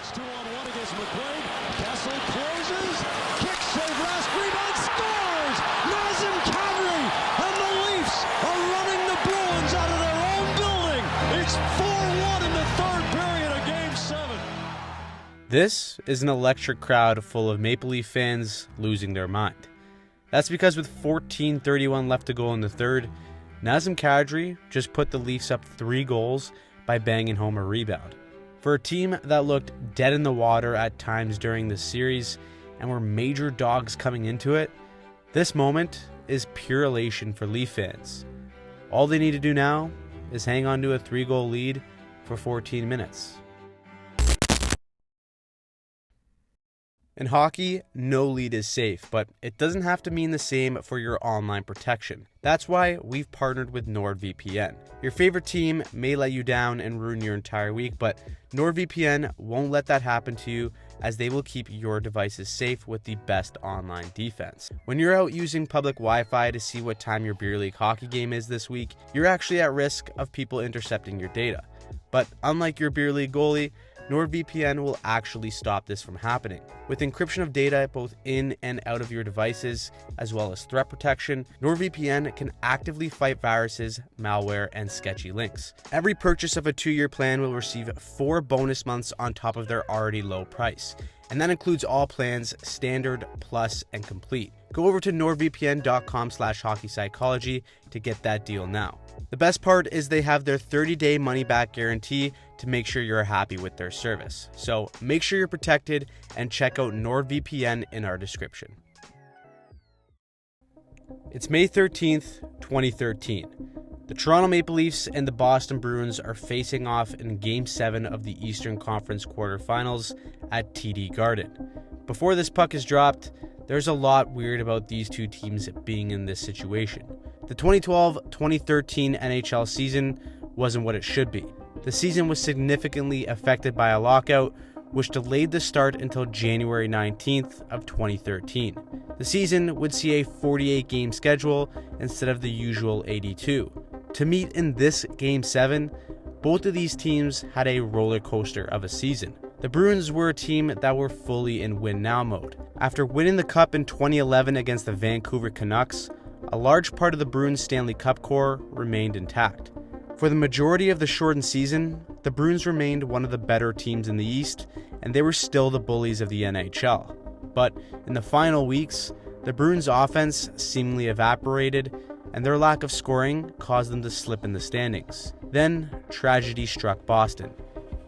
It's 2-on-1 against McQuaid. Kessel closes. Kick save, last rebound, scores! Nazem Kadri and the Leafs are running the Bruins out of their own building. It's 4-1 in the third period of Game 7. This is an electric crowd full of Maple Leaf fans losing their mind. That's because with 14:31 left to go in the third, Nazem Kadri just put the Leafs up 3 goals by banging home a rebound. For a team that looked dead in the water at times during this series and were major dogs coming into it, this moment is pure elation for Leaf fans. All they need to do now is hang on to a 3-goal lead for 14 minutes. In hockey, no lead is safe, but it doesn't have to mean the same for your online protection. That's why we've partnered with NordVPN. Your favorite team may let you down and ruin your entire week, but NordVPN won't let that happen to you, as they will keep your devices safe with the best online defense. When you're out using public Wi-Fi to see what time your beer league hockey game is this week, you're actually at risk of people intercepting your data. But unlike your beer league goalie, NordVPN will actually stop this from happening. With encryption of data both in and out of your devices, as well as threat protection, NordVPN can actively fight viruses, malware, and sketchy links. Every purchase of a 2-year plan will receive 4 bonus months on top of their already low price. And that includes all plans, Standard, Plus, and Complete. Go over to nordvpn.com/hockeypsychology to get that deal now. The best part is they have their 30-day money-back guarantee to make sure you're happy with their service. So make sure you're protected and check out NordVPN in our description. It's May 13th, 2013. The Toronto Maple Leafs and the Boston Bruins are facing off in Game 7 of the Eastern Conference quarterfinals at TD Garden. Before this puck is dropped, there's a lot weird about these two teams being in this situation. The 2012-2013 NHL season wasn't what it should be. The season was significantly affected by a lockout, which delayed the start until January 19th of 2013. The season would see a 48-game schedule instead of the usual 82. To meet in this Game 7, both of these teams had a roller coaster of a season. The Bruins were a team that were fully in win-now mode. After winning the Cup in 2011 against the Vancouver Canucks, a large part of the Bruins Stanley Cup core remained intact. For the majority of the shortened season, the Bruins remained one of the better teams in the East, and they were still the bullies of the NHL. But in the final weeks, the Bruins' offense seemingly evaporated, and their lack of scoring caused them to slip in the standings. Then, tragedy struck Boston.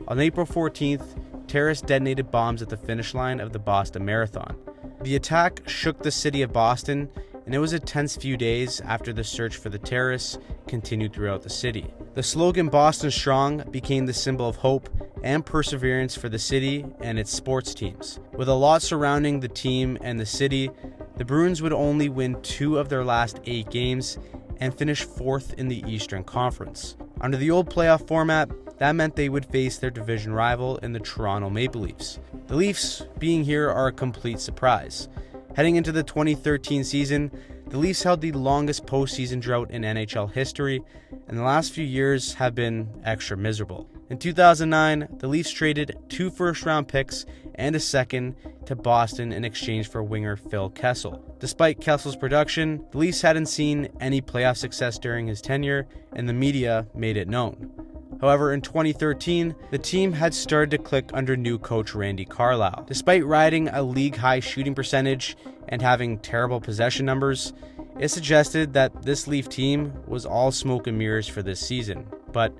On April 14th, terrorists detonated bombs at the finish line of the Boston Marathon. The attack shook the city of Boston, and it was a tense few days after the search for the terrorists continued throughout the city. The slogan "Boston Strong" became the symbol of hope and perseverance for the city and its sports teams. With a lot surrounding the team and the city, the Bruins would only win 2 of their last 8 games and finish 4th in the Eastern Conference. Under the old playoff format, that meant they would face their division rival in the Toronto Maple Leafs. The Leafs being here are a complete surprise. Heading into the 2013 season, the Leafs held the longest postseason drought in NHL history, and the last few years have been extra miserable. In 2009, the Leafs traded 2 first-round picks and a second to Boston in exchange for winger Phil Kessel. Despite Kessel's production, the Leafs hadn't seen any playoff success during his tenure, and the media made it known. However, in 2013, the team had started to click under new coach Randy Carlyle. Despite riding a league-high shooting percentage and having terrible possession numbers, it suggested that this Leaf team was all smoke and mirrors for this season. But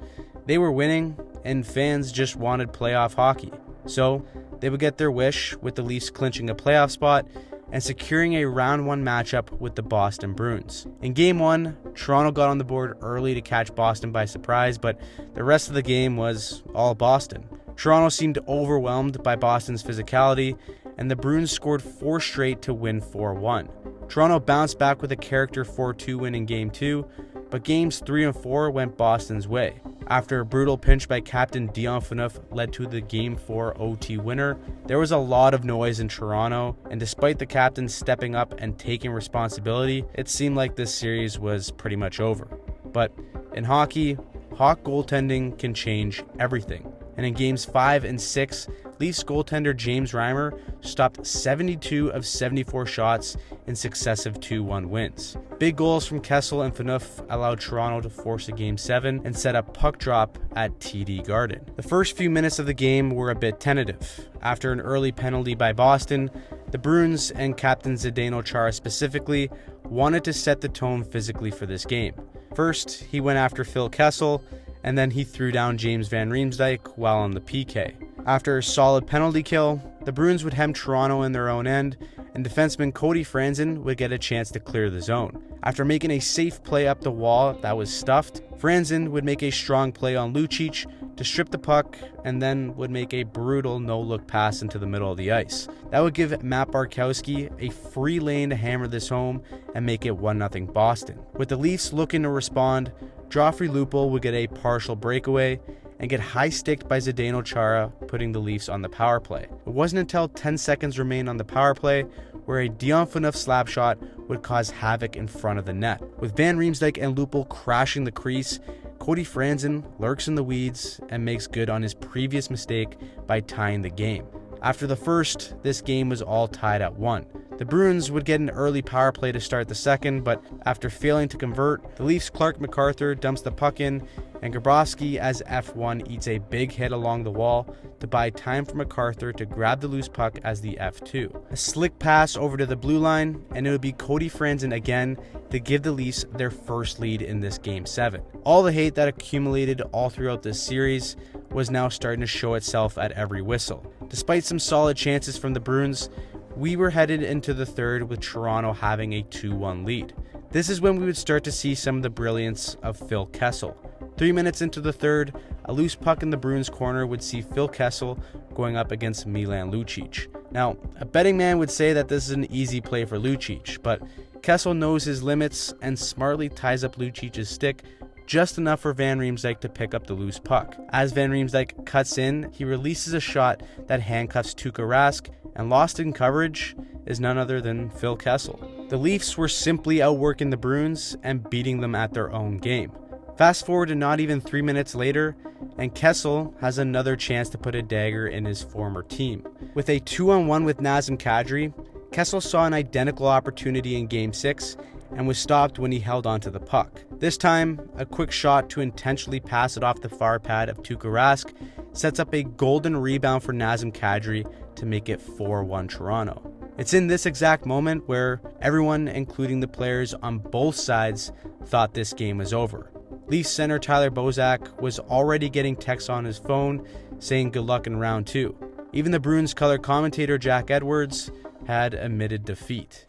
they were winning, and fans just wanted playoff hockey. So they would get their wish with the Leafs clinching a playoff spot and securing a round 1 matchup with the Boston Bruins. In Game 1, Toronto got on the board early to catch Boston by surprise, but the rest of the game was all Boston. Toronto seemed overwhelmed by Boston's physicality, and the Bruins scored 4 straight to win 4-1. Toronto bounced back with a character 4-2 win in Game 2, but Games 3 and 4 went Boston's way. After a brutal pinch by captain Dion Phaneuf led to the Game 4 OT winner, there was a lot of noise in Toronto, and despite the captain stepping up and taking responsibility, it seemed like this series was pretty much over. But in hockey, hot goaltending can change everything. And in Games 5 and 6, Leafs goaltender James Reimer stopped 72 of 74 shots in successive 2-1 wins. Big goals from Kessel and Phaneuf allowed Toronto to force a Game 7 and set up puck drop at TD Garden. The first few minutes of the game were a bit tentative. After an early penalty by Boston, the Bruins and captain Zdeno Chara specifically wanted to set the tone physically for this game. First, he went after Phil Kessel, and then he threw down James Van Riemsdyk while on the PK. After a solid penalty kill, the Bruins would hem Toronto in their own end, and defenseman Cody Franzen would get a chance to clear the zone. After making a safe play up the wall that was stuffed, Franzen would make a strong play on Lucic to strip the puck, and then would make a brutal no-look pass into the middle of the ice. That would give Matt Bartkowski a free lane to hammer this home and make it 1-0 Boston. With the Leafs looking to respond, Joffrey Lupul would get a partial breakaway and get high-sticked by Zdeno Chara, putting the Leafs on the power play. It wasn't until 10 seconds remained on the power play where a Dion Phaneuf slap shot would cause havoc in front of the net. With Van Riemsdyk and Lupul crashing the crease, Cody Franzen lurks in the weeds and makes good on his previous mistake by tying the game. After the first, this game was all tied at 1. The Bruins would get an early power play to start the second, but after failing to convert, the Leafs' Clark MacArthur dumps the puck in, and Grabowski as F1 eats a big hit along the wall to buy time for MacArthur to grab the loose puck as the F2. A slick pass over to the blue line, and it would be Cody Franzen again to give the Leafs their first lead in this Game 7. All the hate that accumulated all throughout this series was now starting to show itself at every whistle. Despite some solid chances from the Bruins, we were headed into the third with Toronto having a 2-1 lead. This is when we would start to see some of the brilliance of Phil Kessel. 3 minutes into the third, a loose puck in the Bruins corner would see Phil Kessel going up against Milan Lucic. Now, a betting man would say that this is an easy play for Lucic, but Kessel knows his limits and smartly ties up Lucic's stick just enough for Van Riemsdyk to pick up the loose puck. As Van Riemsdyk cuts in, he releases a shot that handcuffs Tuukka Rask, and lost in coverage is none other than Phil Kessel. The Leafs were simply outworking the Bruins and beating them at their own game. Fast forward to not even 3 minutes later, and Kessel has another chance to put a dagger in his former team. With a 2-on-1 with Nazem Kadri, Kessel saw an identical opportunity in Game 6 and was stopped when he held onto the puck. This time, a quick shot to intentionally pass it off the far pad of Tuukka Rask sets up a golden rebound for Nazem Kadri to make it 4-1 Toronto. It's in this exact moment where everyone, including the players on both sides, thought this game was over. Leafs center Tyler Bozak was already getting texts on his phone saying good luck in round 2. Even the Bruins color commentator Jack Edwards had admitted defeat.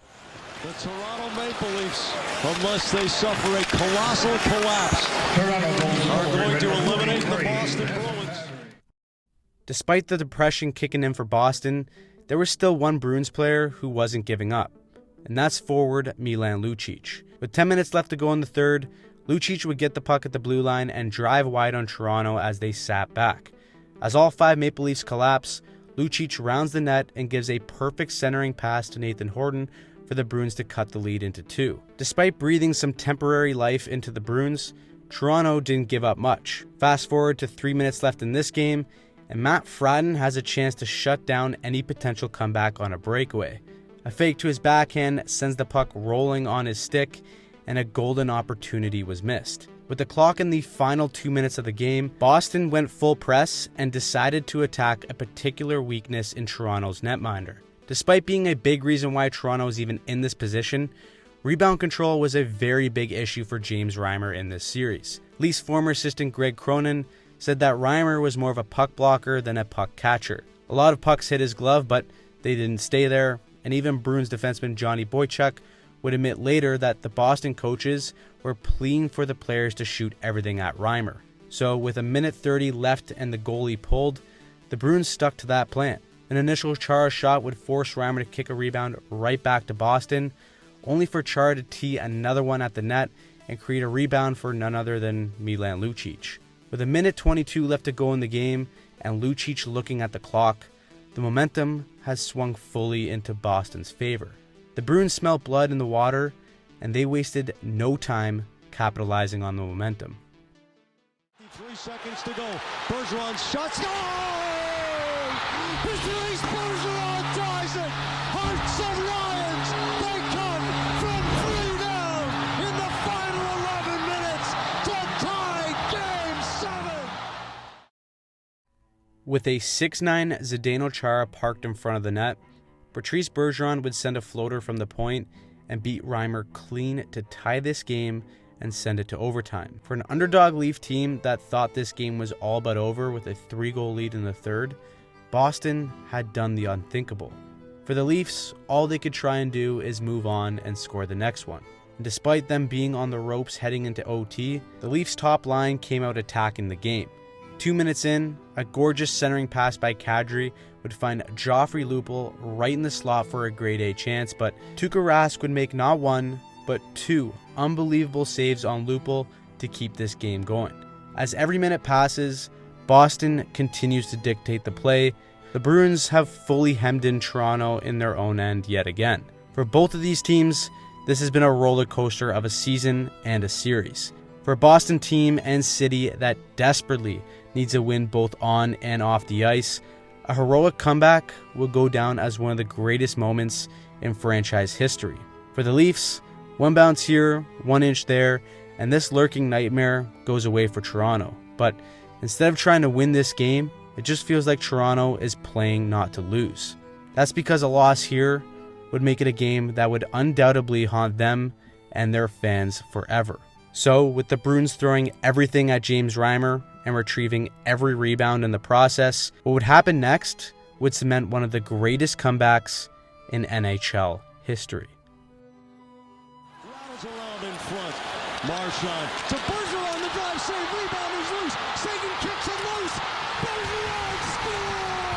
The Toronto Maple Leafs, unless they suffer a colossal collapse, are going to eliminate the Boston Bruins. Despite the depression kicking in for Boston, there was still one Bruins player who wasn't giving up, and that's forward Milan Lucic. With 10 minutes left to go in the third, Lucic would get the puck at the blue line and drive wide on Toronto as they sat back. As all 5 Maple Leafs collapse, Lucic rounds the net and gives a perfect centering pass to Nathan Horton for the Bruins to cut the lead into 2. Despite breathing some temporary life into the Bruins, Toronto didn't give up much. Fast forward to 3 minutes left in this game, and Matt Fratton has a chance to shut down any potential comeback on a breakaway. A fake to his backhand sends the puck rolling on his stick, and a golden opportunity was missed. With the clock in the final 2 minutes of the game, Boston went full press and decided to attack a particular weakness in Toronto's netminder. Despite being a big reason why Toronto was even in this position, rebound control was a very big issue for James Reimer in this series. Leafs former assistant Greg Cronin said that Reimer was more of a puck blocker than a puck catcher. A lot of pucks hit his glove, but they didn't stay there, and even Bruins defenseman Johnny Boychuk would admit later that the Boston coaches were pleading for the players to shoot everything at Reimer. So with a minute 30 left and the goalie pulled, the Bruins stuck to that plan. An initial Chara shot would force Reimer to kick a rebound right back to Boston, only for Chara to tee another one at the net and create a rebound for none other than Milan Lucic. With a minute 22 left to go in the game and Lucic looking at the clock, the momentum has swung fully into Boston's favor. The Bruins smelled blood in the water, and they wasted no time capitalizing on the momentum. 3 seconds to go. Bergeron's shot. Score! Patrice Bergeron ties it. Hearts of Lions. They come from 3 down in the final 11 minutes to tie Game 7. With a 6'9" Zdeno Chara parked in front of the net, Patrice Bergeron would send a floater from the point and beat Reimer clean to tie this game and send it to overtime. For an underdog Leaf team that thought this game was all but over with a 3-goal lead in the third, Boston had done the unthinkable. For the Leafs, all they could try and do is move on and score the next one. And despite them being on the ropes heading into OT, the Leafs' top line came out attacking the game. 2 minutes in, a gorgeous centering pass by Kadri would find Joffrey Lupul right in the slot for a grade A chance, but Tuukka Rask would make not one, but 2 unbelievable saves on Lupul to keep this game going. As every minute passes, Boston continues to dictate the play. The Bruins have fully hemmed in Toronto in their own end yet again. For both of these teams, this has been a roller coaster of a season and a series. For a Boston team and city that desperately needs a win both on and off the ice, a heroic comeback will go down as one of the greatest moments in franchise history. For the Leafs, 1 bounce here, 1 inch there, and this lurking nightmare goes away for Toronto. But instead of trying to win this game, it just feels like Toronto is playing not to lose. That's because a loss here would make it a game that would undoubtedly haunt them and their fans forever. So, with the Bruins throwing everything at James Reimer and retrieving every rebound in the process, what would happen next would cement one of the greatest comebacks in NHL history. Rattles around in front. Marchand to Bergeron, the drive, save, rebound is loose. Sagan kicks it loose. Bergeron scores!